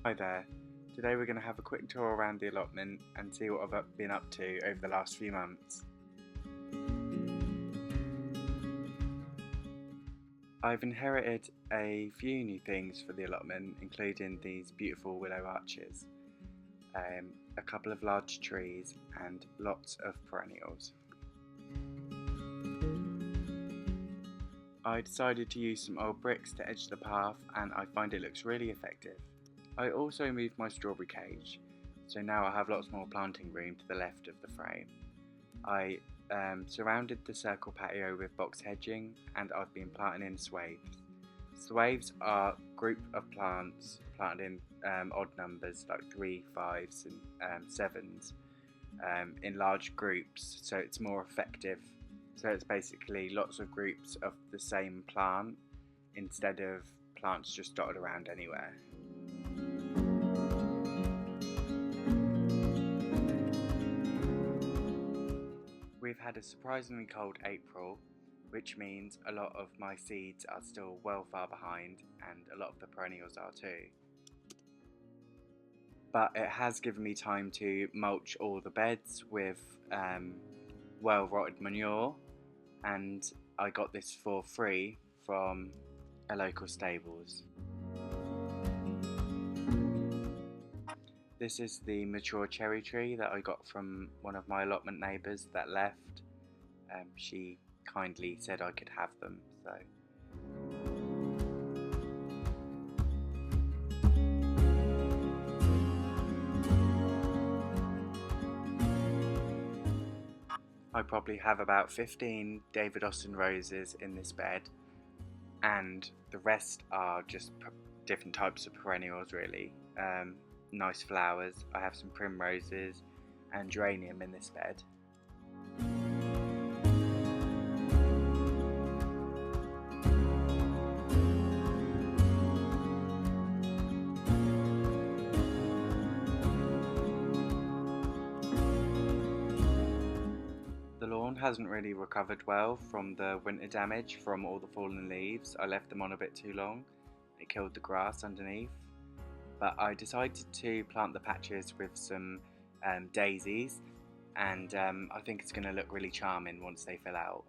Hi there. Today we're going to have a quick tour around the allotment and see what I've been up to over the last few months. I've inherited a few new things for the allotment, including these beautiful willow arches, a couple of large trees and lots of perennials. I decided to use some old bricks to edge the path and I find it looks really effective. I also moved my strawberry cage, so now I have lots more planting room to the left of the frame. I surrounded the circle patio with box hedging and I've been planting in swaths. Swaths are a group of plants planted in odd numbers like 3, 5s and 7s in large groups, so it's more effective. So it's basically lots of groups of the same plant instead of plants just dotted around anywhere. We've had a surprisingly cold April, which means a lot of my seeds are still well far behind and a lot of the perennials are too. But it has given me time to mulch all the beds with well rotted manure, and I got this for free from a local stables. This is the mature cherry tree that I got from one of my allotment neighbours that left. She kindly said I could have them, so. I probably have about 15 David Austin roses in this bed, and the rest are just different types of perennials really. Nice flowers. I have some primroses and geranium in this bed. The lawn hasn't really recovered well from the winter damage from all the fallen leaves. I left them on a bit too long. It killed the grass underneath. But I decided to plant the patches with some daisies, and I think it's going to look really charming once they fill out.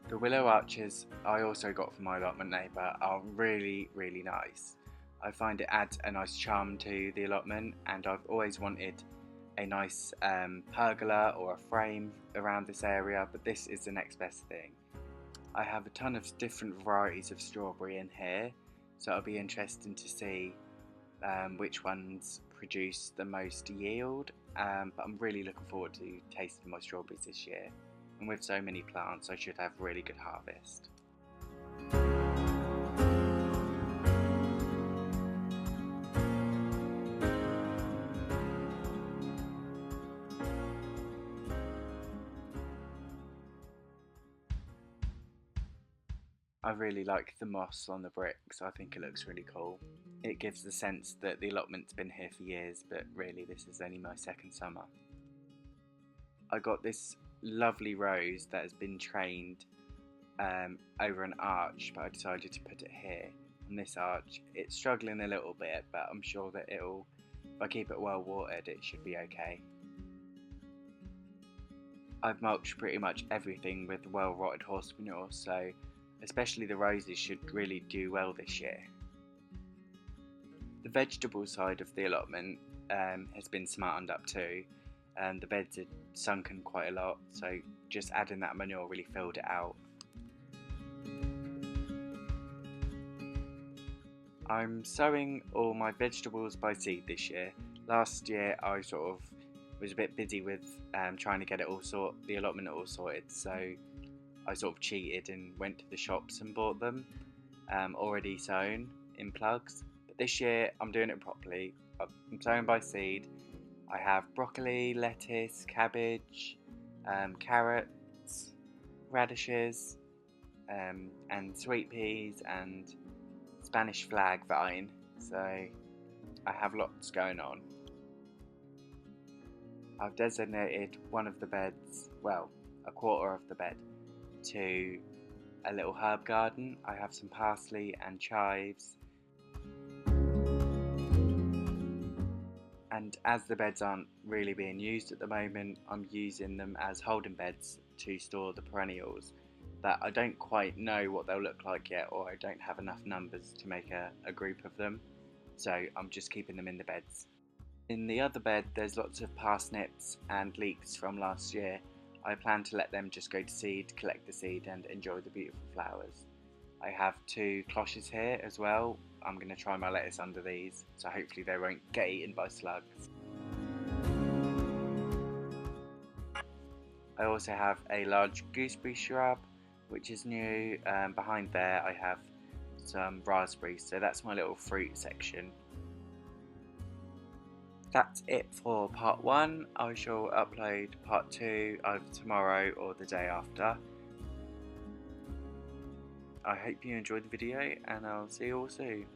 The willow arches I also got from my allotment neighbour are really nice. I find it adds a nice charm to the allotment, and I've always wanted a nice pergola or a frame around this area, but this is the next best thing. I have a ton of different varieties of strawberry in here, so it'll be interesting to see which ones produce the most yield, but I'm really looking forward to tasting my strawberries this year, and with so many plants I should have a really good harvest. I really like the moss on the bricks. I think it looks really cool. It gives the sense that the allotment's been here for years, but really this is only my second summer. I got this lovely rose that has been trained over an arch, but I decided to put it here on this arch. It's struggling a little bit, but I'm sure that if I keep it well watered, it should be okay. I've mulched pretty much everything with well rotted horse manure, so especially the roses should really do well this year. The vegetable side of the allotment has been smartened up too. The beds are sunken quite a lot, so just adding that manure really filled it out. I'm sowing all my vegetables by seed this year. Last year I sort of was a bit busy with trying to get it all the allotment all sorted, so I sort of cheated and went to the shops and bought them already sown in plugs. But this year I'm doing it properly. I'm sowing by seed. I have broccoli, lettuce, cabbage, carrots, radishes, and sweet peas and Spanish flag vine. So I have lots going on. I've designated one of the beds, well, a quarter of the bed, to a little herb garden. I have some parsley and chives. And as the beds aren't really being used at the moment, I'm using them as holding beds to store the perennials that I don't quite know what they'll look like yet, or I don't have enough numbers to make a group of them, so I'm just keeping them in the beds. In the other bed there's lots of parsnips and leeks from last year. I plan to let them just go to seed, collect the seed and enjoy the beautiful flowers. I have 2 cloches here as well. I'm going to try my lettuce under these, so hopefully they won't get eaten by slugs. I also have a large gooseberry shrub, which is new. Behind there I have some raspberries, so that's my little fruit section. That's it for part 1. I shall upload part 2 either tomorrow or the day after. I hope you enjoyed the video and I'll see you all soon.